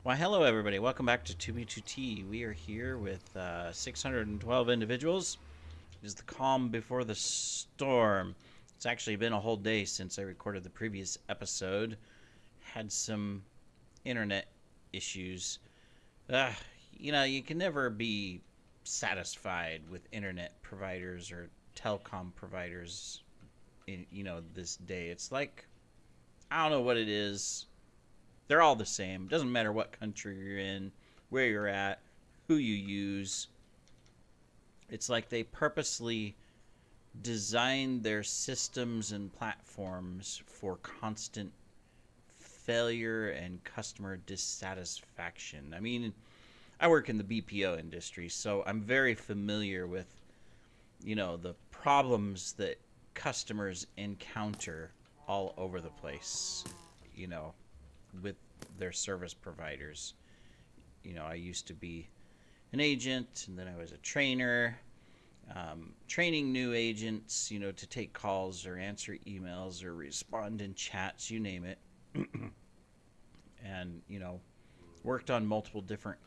Well, hello everybody. Welcome back to 2B2T. We are here with 612 individuals. It is the calm before the storm. It's actually been a whole day since I recorded the previous episode. Had some internet issues. Uh, you can never be satisfied with internet providers or telecom providers in, this day. It's like, I don't know what it is. They're all the same. Doesn't matter what country you're in, where you're at, who you use. It's like they purposely design their systems and platforms for constant failure and customer dissatisfaction. I mean, I work in the BPO industry, so I'm very familiar with, the problems that customers encounter all over the place, you know, with their service providers. I used to be an agent, and then I was a trainer, training new agents, to take calls or answer emails or respond in chats, you name it. And, worked on multiple different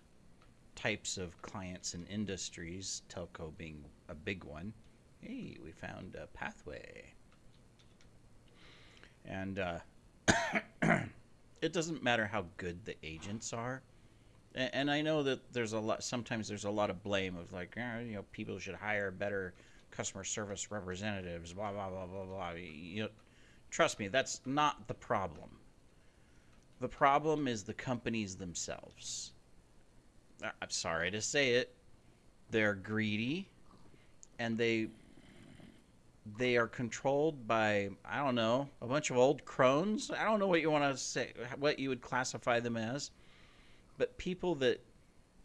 types of clients and industries, telco being a big one. Hey, we found a pathway. And it doesn't matter how good the agents are. And I know that sometimes there's a lot of blame of like, people should hire better customer service representatives, blah, blah, blah, blah, blah. Trust me, that's not the problem. The problem is the companies themselves. I'm sorry to say it. They're greedy, and they are controlled by, I don't know, a bunch of old crones. I don't know what you want to say, what you would classify them as, but people that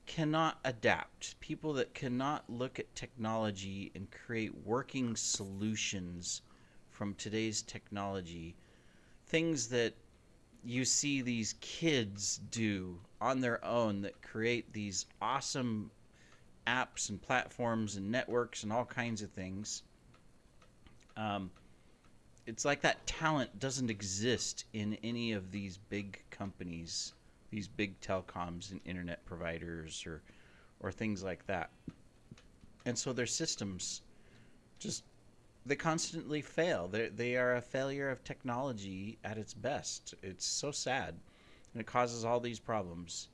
cannot adapt, people that cannot look at technology and create working solutions from today's technology, things that you see these kids do on their own that create these awesome apps and platforms and networks and all kinds of things. Um, it's like that talent doesn't exist in any of these big companies, these big telecoms and internet providers or things like that. And so their systems just they constantly fail. They are a failure of technology at its best. It's so sad, and it causes all these problems.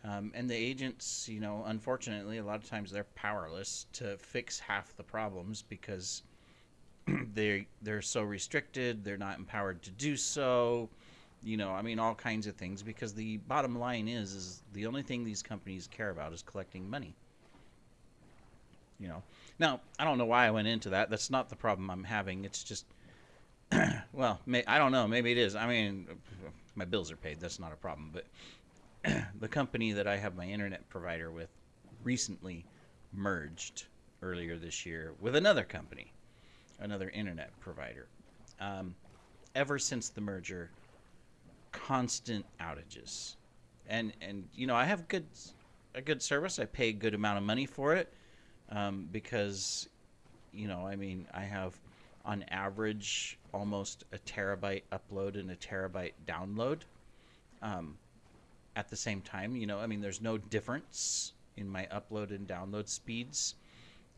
And the agents, unfortunately, a lot of times they're powerless to fix half the problems because they're so restricted. They're not empowered to do so. All kinds of things. Because the bottom line is the only thing these companies care about is collecting money. Now I don't know why I went into that. That's not the problem I'm having. It's just, well, I don't know. Maybe it is. I mean, my bills are paid. That's not a problem. But the company that I have my internet provider with recently merged earlier this year with another company, another internet provider. Um, Ever since the merger, constant outages, and I have a good service. I pay a good amount of money for it, because I have on average almost a terabyte upload and a terabyte download. Um, at the same time, there's no difference in my upload and download speeds,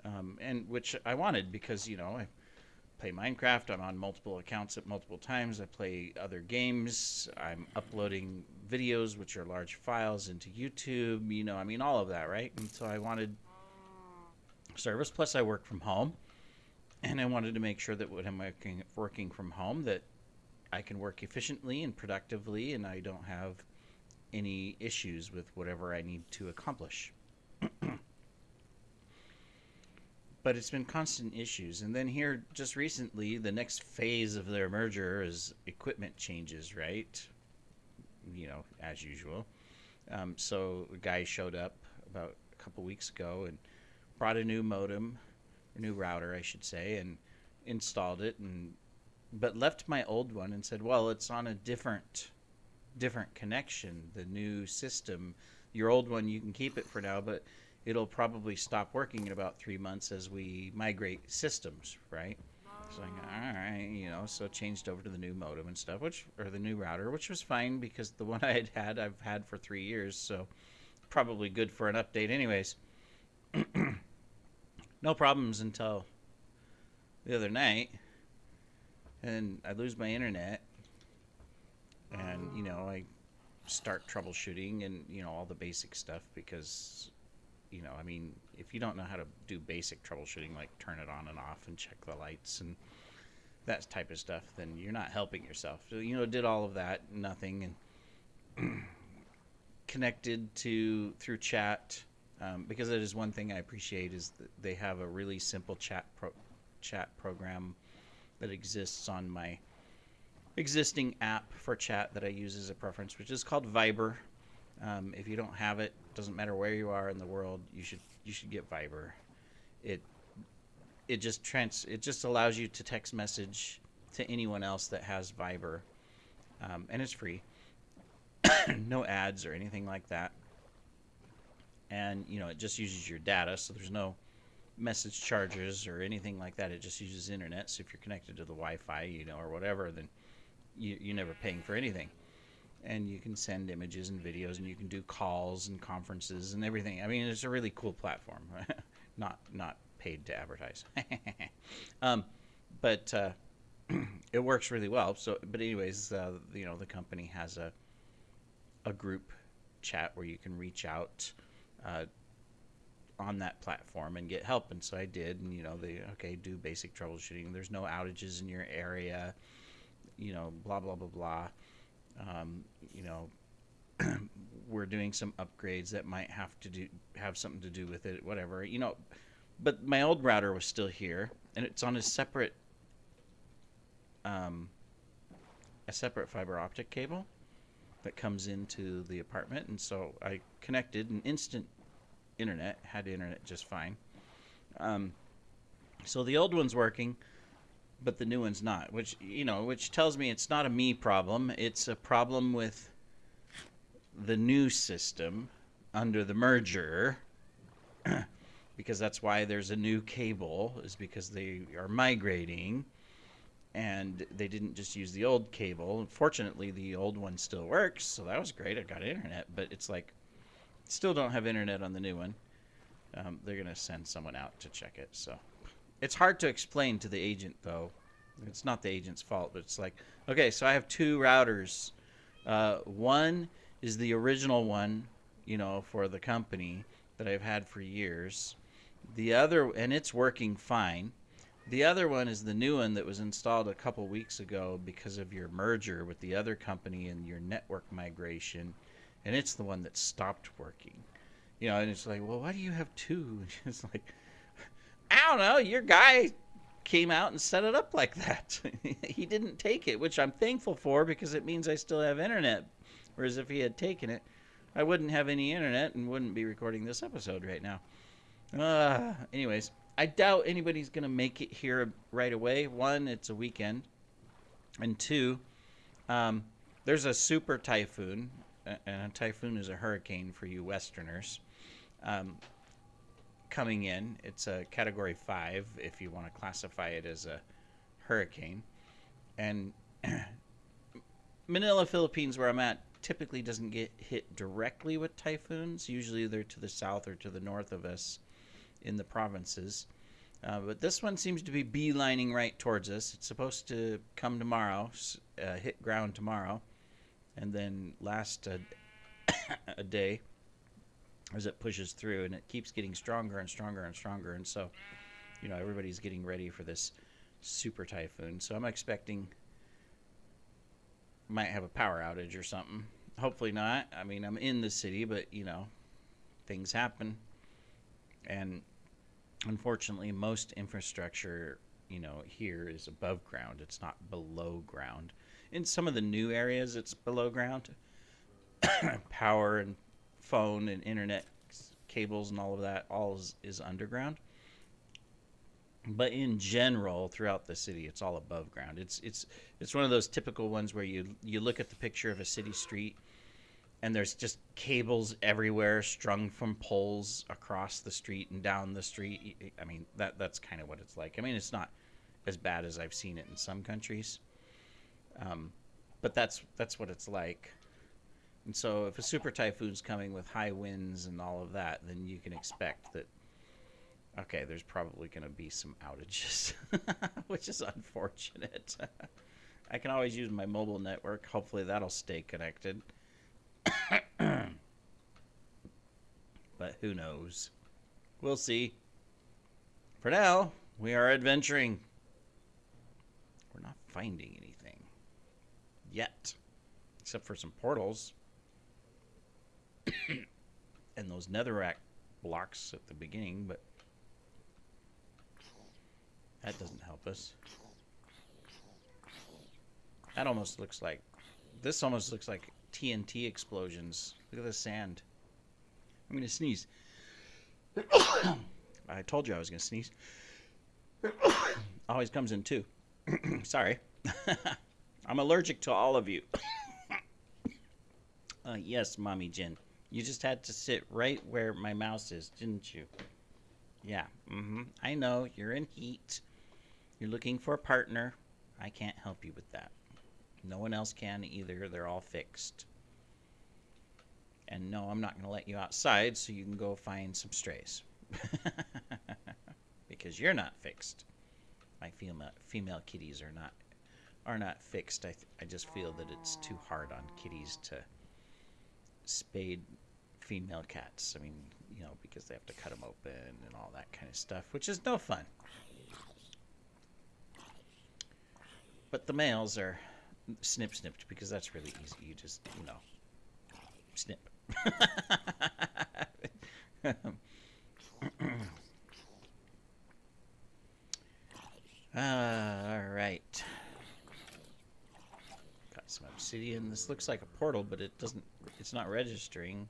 and which I wanted because I play Minecraft. I'm on multiple accounts at multiple times. I play other games. I'm uploading videos, which are large files, into YouTube. All of that, right? And so I wanted service. Plus, I work from home, and I wanted to make sure that when I'm working from home, that I can work efficiently and productively, and I don't have any issues with whatever I need to accomplish. But it's been constant issues. And then here, just recently, the next phase of their merger is equipment changes, right? As usual. So a guy showed up about a couple weeks ago and brought a new modem, a new router, I should say, and installed it, but left my old one and said, "Well, it's on a different connection. The new system, your old one, you can keep it for now, but it'll probably stop working in about 3 months as we migrate systems, right?" It's like, all right, so changed over to the new modem and stuff, or the new router, which was fine because the one I've had for 3 years, so probably good for an update, anyways. No problems until the other night, and I lose my internet, and I start troubleshooting and all the basic stuff because I mean, if you don't know how to do basic troubleshooting, like turn it on and off and check the lights and that type of stuff, then you're not helping yourself. So, did all of that, nothing, and connected through chat, because it is one thing I appreciate is that they have a really simple chat program that exists on my existing app for chat that I use as a preference, which is called Viber. If you don't have it, doesn't matter where you are in the world, you should get Viber. It just allows you to text message to anyone else that has Viber, and it's free. No ads or anything like that. And it just uses your data, so there's no message charges or anything like that. It just uses internet. So if you're connected to the Wi-Fi, or whatever, then you're never paying for anything. And you can send images and videos, and you can do calls and conferences and everything. I mean, it's a really cool platform. not paid to advertise. But it works really well. So, but anyways, the company has a group chat where you can reach out on that platform and get help. And so I did, and they do basic troubleshooting. There's no outages in your area. Blah blah blah blah. We're doing some upgrades that might have something to do with it, whatever. But my old router was still here, and it's on a separate fiber optic cable that comes into the apartment, and so I connected an instant internet, had internet just fine. So the old one's working, but the new one's not, which tells me it's not a me problem. It's a problem with the new system under the merger, because that's why there's a new cable, is because they are migrating, and they didn't just use the old cable. Fortunately, the old one still works, so that was great. I got internet, but it's like, still don't have internet on the new one. They're going to send someone out to check it, so it's hard to explain to the agent, though. It's not the agent's fault, but it's like, okay, so I have two routers. One is the original one, for the company that I've had for years. The other, and it's working fine. The other one is the new one that was installed a couple weeks ago because of your merger with the other company and your network migration, and it's the one that stopped working. And it's like, well, why do you have two? It's like, I don't know, your guy came out and set it up like that. He didn't take it, which I'm thankful for, because it means I still have internet. Whereas if he had taken it, I wouldn't have any internet and wouldn't be recording this episode right now. Anyways, I doubt anybody's going to make it here right away. One, it's a weekend. And two, there's a super typhoon. And a typhoon is a hurricane for you Westerners. Coming in. It's a Category 5 if you want to classify it as a hurricane. And Manila, Philippines, where I'm at, typically doesn't get hit directly with typhoons. Usually they're to the south or to the north of us in the provinces. But this one seems to be beelining right towards us. It's supposed to come tomorrow, hit ground tomorrow, and then last a day as it pushes through, and it keeps getting stronger and stronger and stronger. And so, everybody's getting ready for this super typhoon. So I'm expecting might have a power outage or something. Hopefully not. I mean, I'm in the city, but things happen. And unfortunately, most infrastructure, here is above ground. It's not below ground. In some of the new areas, it's below ground. Power and phone and internet cables and all of that is underground. But in general, throughout the city, it's all above ground. It's one of those typical ones where you look at the picture of a city street, and there's just cables everywhere strung from poles across the street and down the street. I mean, that's kind of what it's like. I mean, it's not as bad as I've seen it in some countries. But that's what it's like. And so if a super typhoon's coming with high winds and all of that, then you can expect that, okay, there's probably going to be some outages, which is unfortunate. I can always use my mobile network. Hopefully that'll stay connected. But who knows? We'll see. For now, we are adventuring. We're not finding anything yet, except for some portals and those netherrack blocks at the beginning, but that doesn't help us. That almost looks like, this almost looks like TNT explosions. Look at the sand. I'm gonna sneeze. I told you I was gonna sneeze. Always comes in two. Sorry. I'm allergic to all of you. Yes, Mommy Jen. You just had to sit right where my mouse is, didn't you? Yeah. I know. You're in heat. You're looking for a partner. I can't help you with that. No one else can either. They're all fixed. And no, I'm not going to let you outside so you can go find some strays. Because you're not fixed. My female kitties are not fixed. I just feel that it's too hard on kitties to spade female cats. I mean, you know, because they have to cut them open and all that kind of stuff, which is no fun. But the males are snipped because that's really easy. You just, you know, snip. All right. Got some obsidian. This looks like a portal, but it doesn't. It's not registering.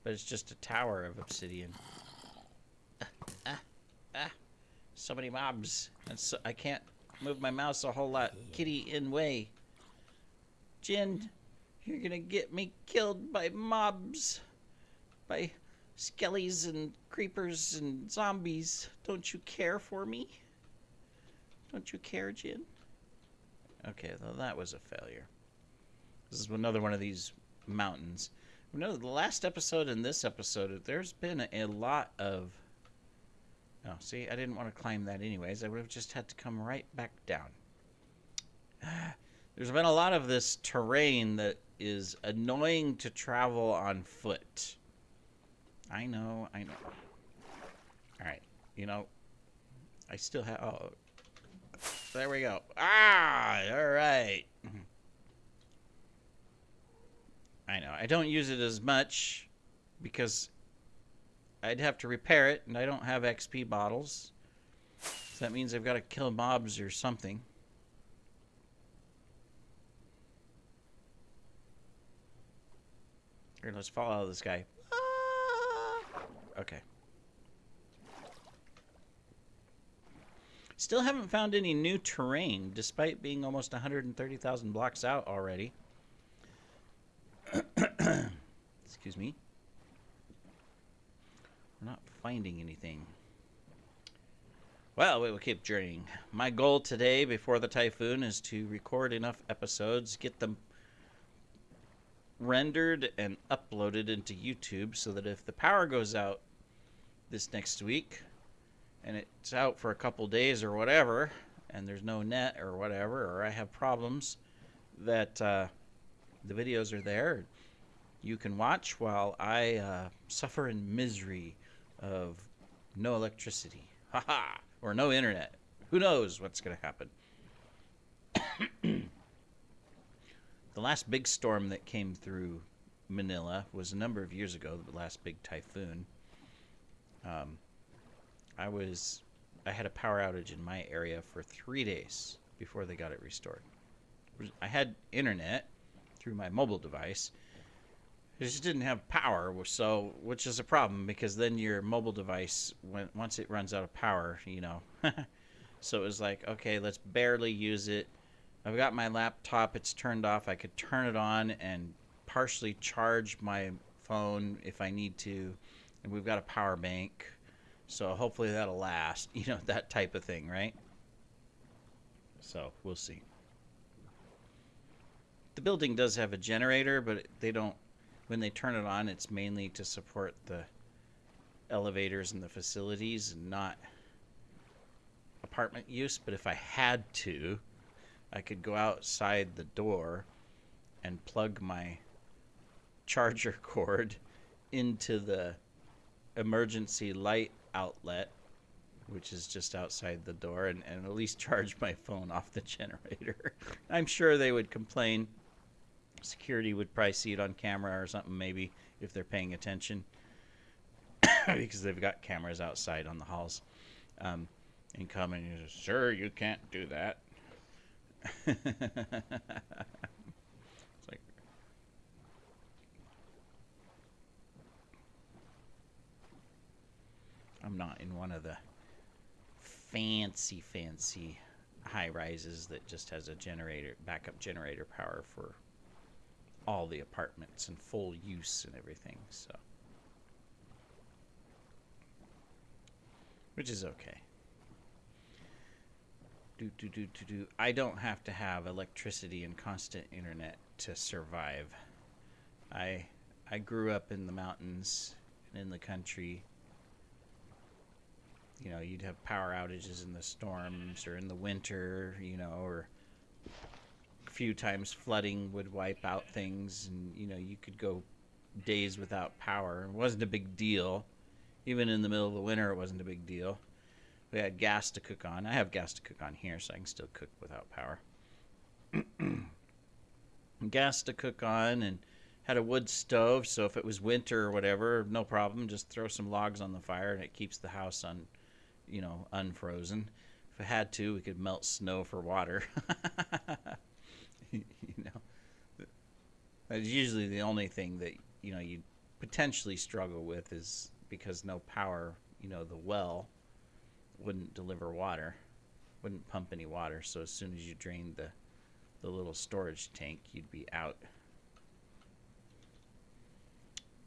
But it's just a tower of obsidian. So many mobs. And so I can't move my mouse a whole lot. Kitty in way. Jin, you're gonna get me killed by mobs. By skellies and creepers and zombies. Don't you care for me? Don't you care, Jin? Okay, well, that was a failure. This is another one of these mountains. You know, the last episode and this episode, there's been a lot of... Oh, see, I didn't want to climb that anyways. I would have just had to come right back down. There's been a lot of this terrain that is annoying to travel on foot. I know. Alright, you know, I still have... Oh, there we go. Alright. I know. I don't use it as much because I'd have to repair it, and I don't have XP bottles. So that means I've got to kill mobs or something. Here, let's fall out of this guy. Okay. Still haven't found any new terrain, despite being almost 130,000 blocks out already. Excuse me. We're not finding anything. Well, we will keep journeying. My goal today, before the typhoon, is to record enough episodes, get them rendered and uploaded into YouTube so that if the power goes out this next week, and it's out for a couple days or whatever, and there's no net or whatever, or I have problems, that the videos are there. You can watch while I suffer in misery of no electricity. Haha! Or no internet. Who knows what's going to happen. The last big storm that came through Manila was a number of years ago, the last big typhoon. I had a power outage in my area for 3 days before they got it restored. I had internet through my mobile device. It just didn't have power, so which is a problem because then your mobile device, once it runs out of power, you know. So it was like, okay, let's barely use it. I've got my laptop, it's turned off. I could turn it on and partially charge my phone if I need to. And we've got a power bank, so hopefully that'll last. You know, that type of thing, right? So we'll see. The building does have a generator, but they don't. When they turn it on, it's mainly to support the elevators and the facilities, and not apartment use. But if I had to, I could go outside the door and plug my charger cord into the emergency light outlet, which is just outside the door, and at least charge my phone off the generator. I'm sure they would complain. Security would probably see it on camera or something, maybe, if they're paying attention, because they've got cameras outside on the halls, and come and say, sir, you can't do that. It's like, I'm not in one of the fancy high rises that just has a generator, backup generator power for all the apartments and full use and everything, so, which is okay. I don't have to have electricity and constant internet to survive. I grew up in the mountains and in the country. You know, you'd have power outages in the storms or in the winter, you know, or a few times flooding would wipe out things, and, you know, you could go days without power. It wasn't a big deal. Even in the middle of the winter, it wasn't a big deal. We had gas to cook on. I have gas to cook on here, so I can still cook without power. Gas to cook on, and had a wood stove, so if it was winter or whatever, no problem. Just throw some logs on the fire, and it keeps the house unfrozen. If it had to, we could melt snow for water. You know, that's usually the only thing that, you know, you potentially struggle with, is because no power, you know, the well wouldn't deliver water, wouldn't pump any water, so as soon as you drained the little storage tank, you'd be out.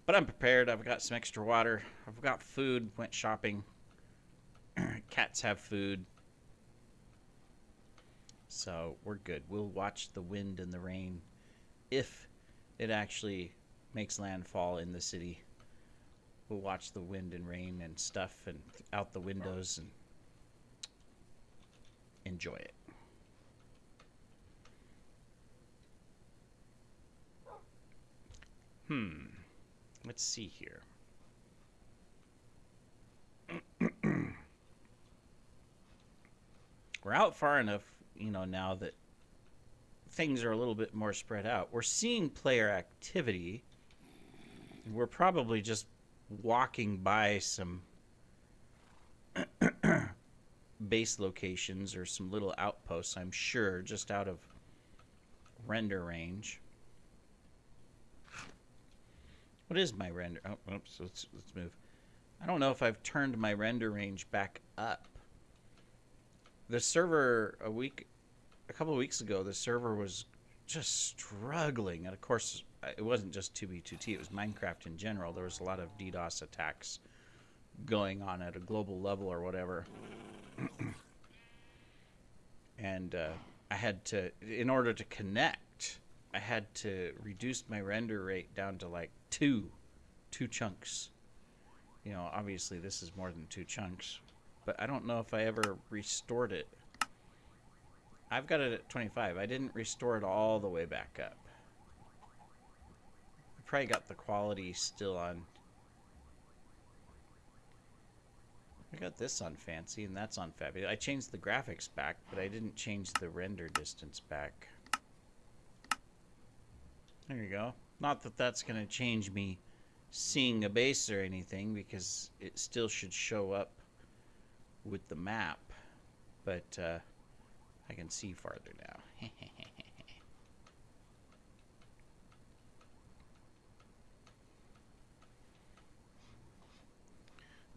But I'm prepared. I've got some extra water. I've got food. Went shopping. Cats have food. So we're good. We'll watch the wind and the rain if it actually makes landfall in the city. We'll watch the wind and rain and stuff and out the windows and enjoy it. Let's see here. We're out far enough, you know, now that things are a little bit more spread out. We're seeing player activity. We're probably just walking by some base locations or some little outposts, I'm sure, just out of render range. What is my render? Oh, oops, let's move. I don't know if I've turned my render range back up. The server a couple of weeks ago, the server was just struggling. And of course, it wasn't just 2B2T, it was Minecraft in general. There was a lot of DDoS attacks going on at a global level or whatever. And I had to, in order to connect, I had to reduce my render rate down to like two chunks. You know, obviously this is more than 2 chunks, but I don't know if I ever restored it. I've got it at 25. I didn't restore it all the way back up. I probably got the quality still on. I got this on fancy and that's on fabulous. I changed the graphics back, but I didn't change the render distance back. There you go. Not that that's going to change me seeing a base or anything, because it still should show up with the map, but I can see farther now.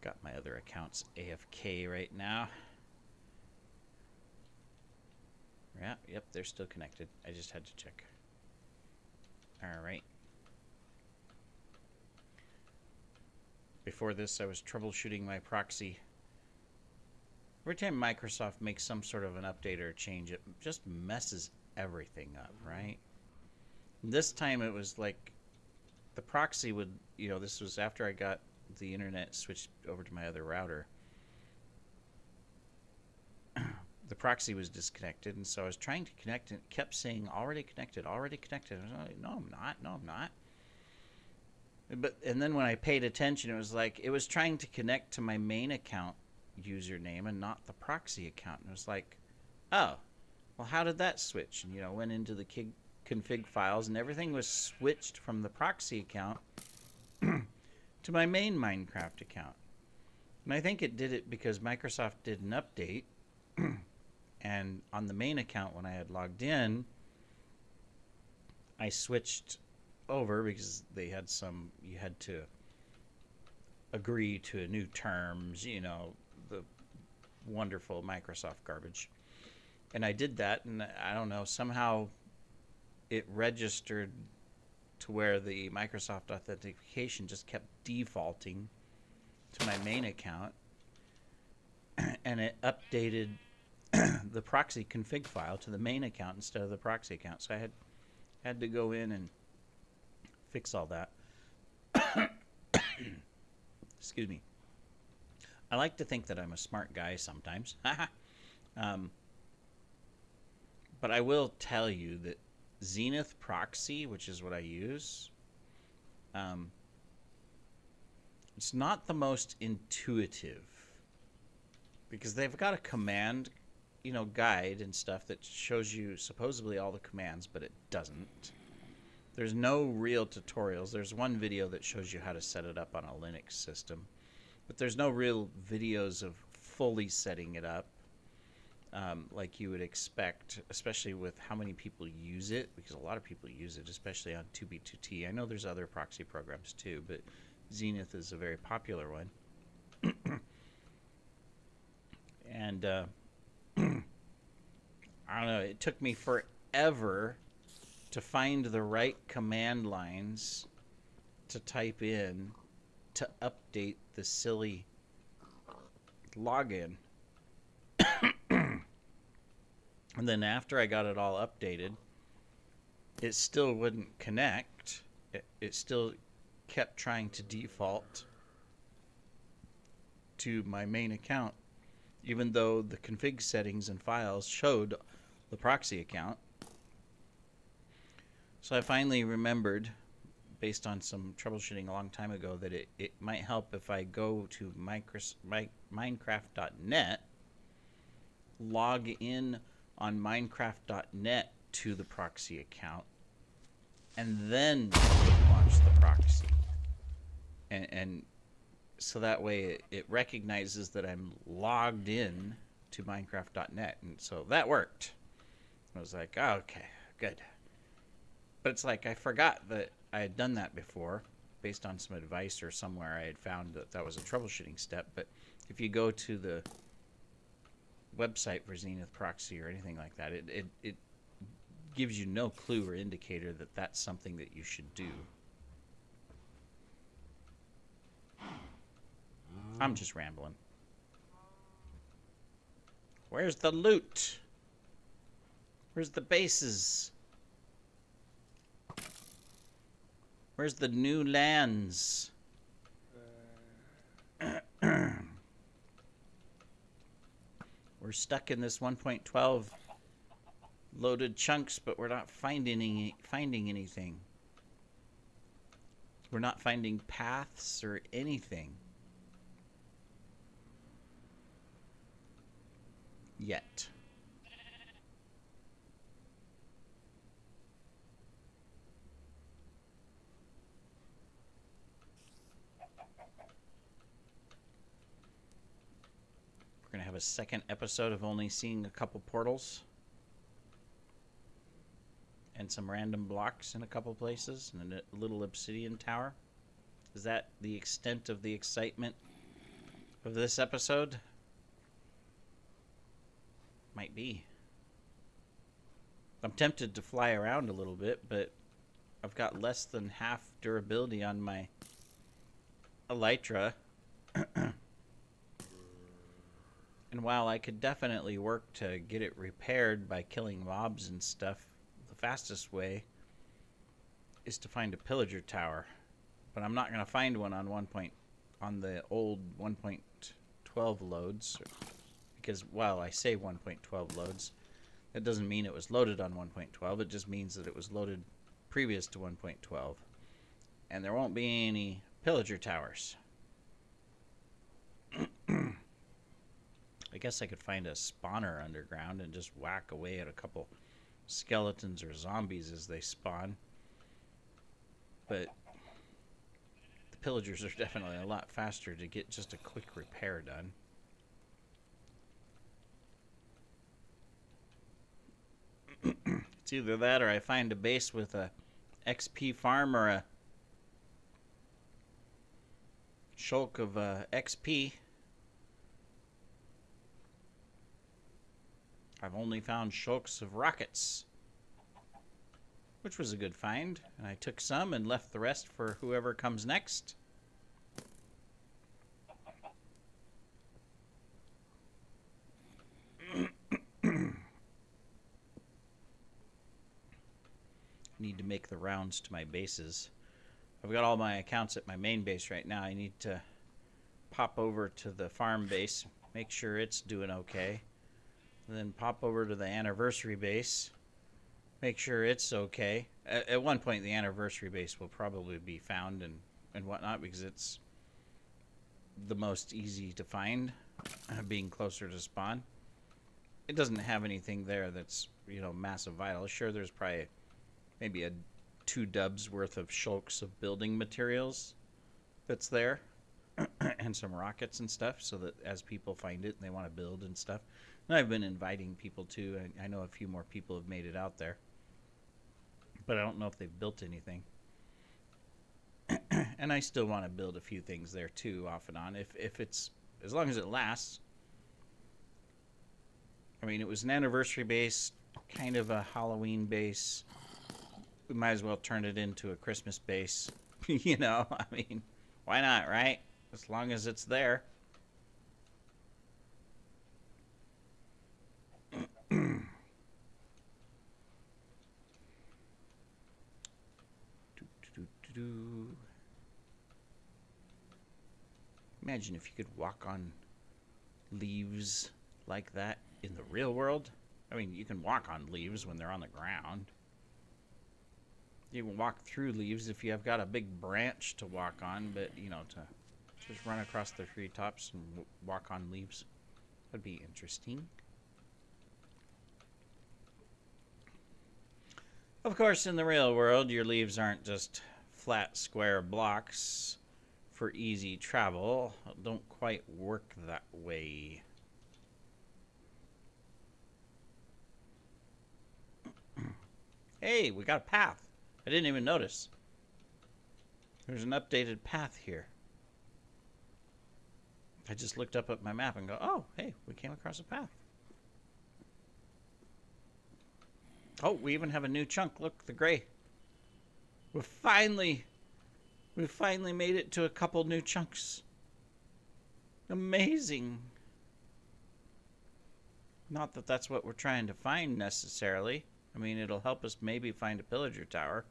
Got my other accounts AFK right now. Yeah, yep, they're still connected. I just had to check. All right. Before this, I was troubleshooting my proxy. Every time Microsoft makes some sort of an update or a change, it just messes everything up, right? This time it was like the proxy would, this was after I got the internet switched over to my other router. The proxy was disconnected, and so I was trying to connect, and it kept saying already connected, already connected. I was like, no, I'm not. And then when I paid attention, it was like it was trying to connect to my main account username and not the proxy account. And it was like, oh, well, how did that switch? And went into the config files, and everything was switched from the proxy account to my main Minecraft account. And I think it did it because Microsoft did an update. And on the main account, when I had logged in, I switched over because they had you had to agree to new terms, the wonderful Microsoft garbage. And I did that, and I don't know, somehow it registered to where the Microsoft authentication just kept defaulting to my main account, and it updated the proxy config file to the main account instead of the proxy account. So I had to go in and fix all that. Excuse me. I like to think that I'm a smart guy sometimes. But I will tell you that Zenith Proxy, which is what I use, it's not the most intuitive, because they've got a command guide and stuff that shows you supposedly all the commands, but it doesn't. There's no real tutorials. There's one video that shows you how to set it up on a Linux system, but there's no real videos of fully setting it up like you would expect, especially with how many people use it, because a lot of people use it, especially on 2B2T. I know there's other proxy programs too, but Zenith is a very popular one. And I don't know, it took me forever to find the right command lines to type in to update the silly login. And then after I got it all updated, it still wouldn't connect. It still kept trying to default to my main account, even though the config settings and files showed the proxy account. So I finally remembered, based on some troubleshooting a long time ago, that it might help if I go to Minecraft.net, log in on Minecraft.net to the proxy account, and then launch the proxy. And so that way it recognizes that I'm logged in to Minecraft.net. And so that worked. I was like, oh, okay, good. But it's like I forgot that I had done that before based on some advice or somewhere I had found that was a troubleshooting step. But if you go to the website for Zenith Proxy or anything like that, it gives you no clue or indicator that that's something that you should do. I'm just rambling. Where's the loot? Where's the bases? Where's the new lands? We're stuck in this 1.12 loaded chunks, but we're not finding anything. We're not finding paths or anything. Yet. We're going to have a second episode of only seeing a couple portals and some random blocks in a couple places and a little obsidian tower. Is that the extent of the excitement of this episode? Might be. I'm tempted to fly around a little bit, but I've got less than half durability on my Elytra. And while I could definitely work to get it repaired by killing mobs and stuff, the fastest way is to find a pillager tower. But I'm not going to find one on the old 1.12 loads, because while I say 1.12 loads, that doesn't mean it was loaded on 1.12. It just means that it was loaded previous to 1.12. And there won't be any pillager towers. I guess I could find a spawner underground and just whack away at a couple skeletons or zombies as they spawn. But the pillagers are definitely a lot faster to get just a quick repair done. It's either that or I find a base with a XP farm or a shulk of XP. I've only found shulks of rockets, which was a good find, and I took some and left the rest for whoever comes next. Need to make the rounds to my bases. I've got all my accounts at my main base right now. I need to pop over to the farm base, make sure it's doing okay. And then pop over to the anniversary base, make sure it's okay. At one point, the anniversary base will probably be found and whatnot, because it's the most easy to find, being closer to spawn. It doesn't have anything there that's, massive vital. Sure, there's probably maybe a 2 dubs worth of shulks of building materials that's there, and some rockets and stuff, so that as people find it and they want to build and stuff. And I've been inviting people too. I know a few more people have made it out there, but I don't know if they've built anything. And I still want to build a few things there too, off and on, if it's, as long as it lasts. I mean, it was an anniversary base, kind of a Halloween base. We might as well turn it into a Christmas base. I mean, why not, right? As long as it's there. Imagine if you could walk on leaves like that in the real world. I mean, you can walk on leaves when they're on the ground. You can walk through leaves if you have got a big branch to walk on, but, to just run across the treetops and walk on leaves would be interesting. Of course, in the real world, your leaves aren't just flat, square blocks for easy travel. Don't quite work that way. Hey, we got a path. I didn't even notice. There's an updated path here. I just looked up at my map and go, oh, hey, we came across a path. Oh, we even have a new chunk. Look, the gray. We finally made it to a couple new chunks. Amazing. Not that that's what we're trying to find necessarily. I mean, it'll help us maybe find a pillager tower.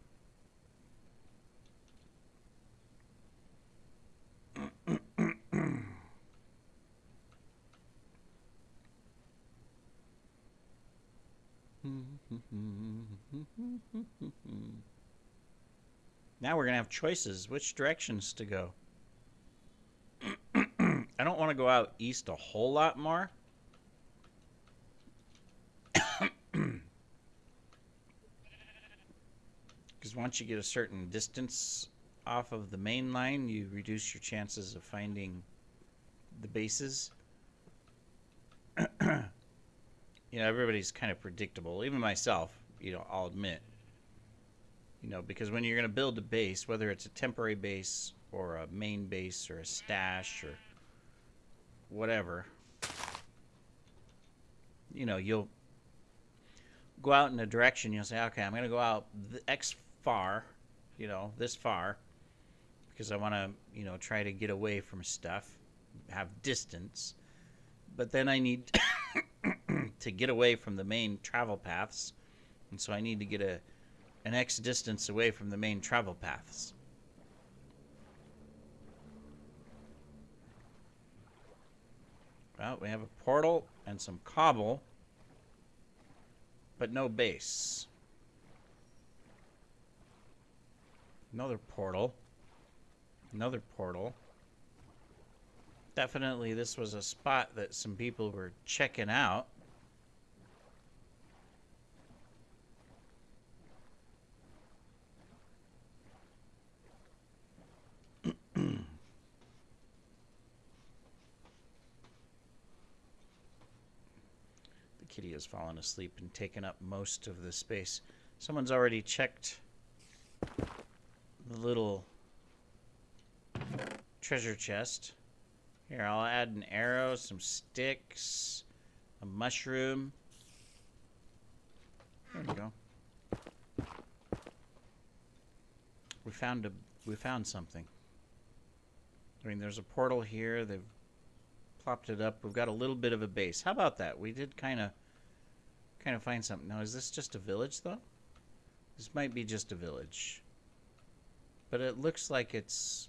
Now we're going to have choices, which directions to go. I don't want to go out east a whole lot more. Because once you get a certain distance off of the main line, you reduce your chances of finding the bases. Everybody's kind of predictable. Even myself, I'll admit. Because when you're going to build a base, whether it's a temporary base or a main base or a stash or whatever, you'll go out in a direction. You'll say, okay, I'm going to go out X far, this far, because I want to, try to get away from stuff, have distance. But then I need to get away from the main travel paths. And so I need to get an X distance away from the main travel paths. Well, we have a portal and some cobble, but no base. Another portal. Another portal. Definitely this was a spot that some people were checking out. The kitty has fallen asleep and taken up most of the space. Someone's already checked the little treasure chest. Here, I'll add an arrow, some sticks, a mushroom. There we go. We found something. I mean, there's a portal here. They've plopped it up. We've got a little bit of a base. How about that? We did kind of find something. Now, is this just a village, though? This might be just a village. But it looks like it's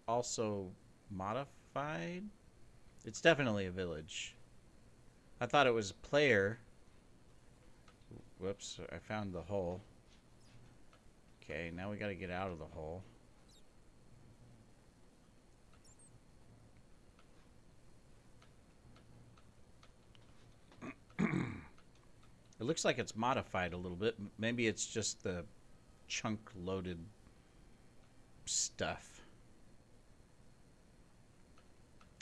also modified. It's definitely a village. I thought it was a player. Whoops, I found the hole. Okay, now we got to get out of the hole. It looks like it's modified a little bit. Maybe it's just the chunk-loaded stuff.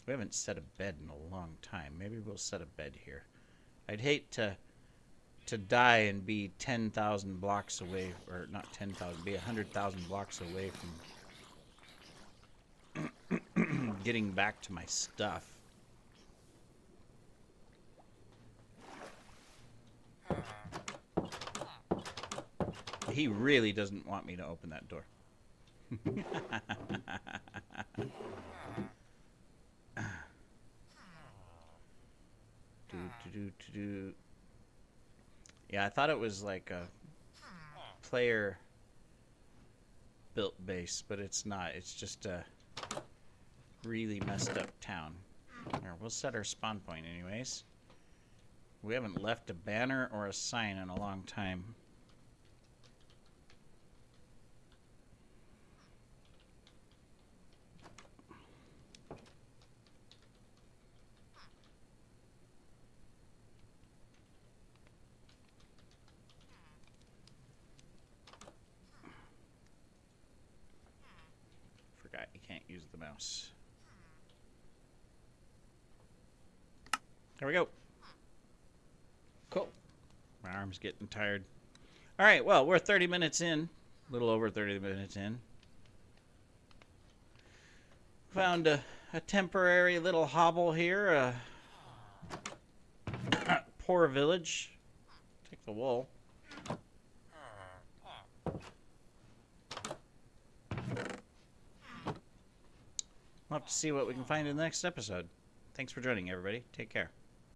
We haven't set a bed in a long time. Maybe we'll set a bed here. I'd hate to die and be 10,000 blocks away, or not 10,000, be 100,000 blocks away from getting back to my stuff. He really doesn't want me to open that door. Yeah, I thought it was like a player built base, but it's not. It's just a really messed up town. Here, we'll set our spawn point anyways. We haven't left a banner or a sign in a long time. Forgot you can't use the mouse. There we go. Cool. My arm's getting tired. All right, well, we're 30 minutes in. A little over 30 minutes in. Found a temporary little hovel here. Poor village. Take the wool. We'll have to see what we can find in the next episode. Thanks for joining, everybody. Take care.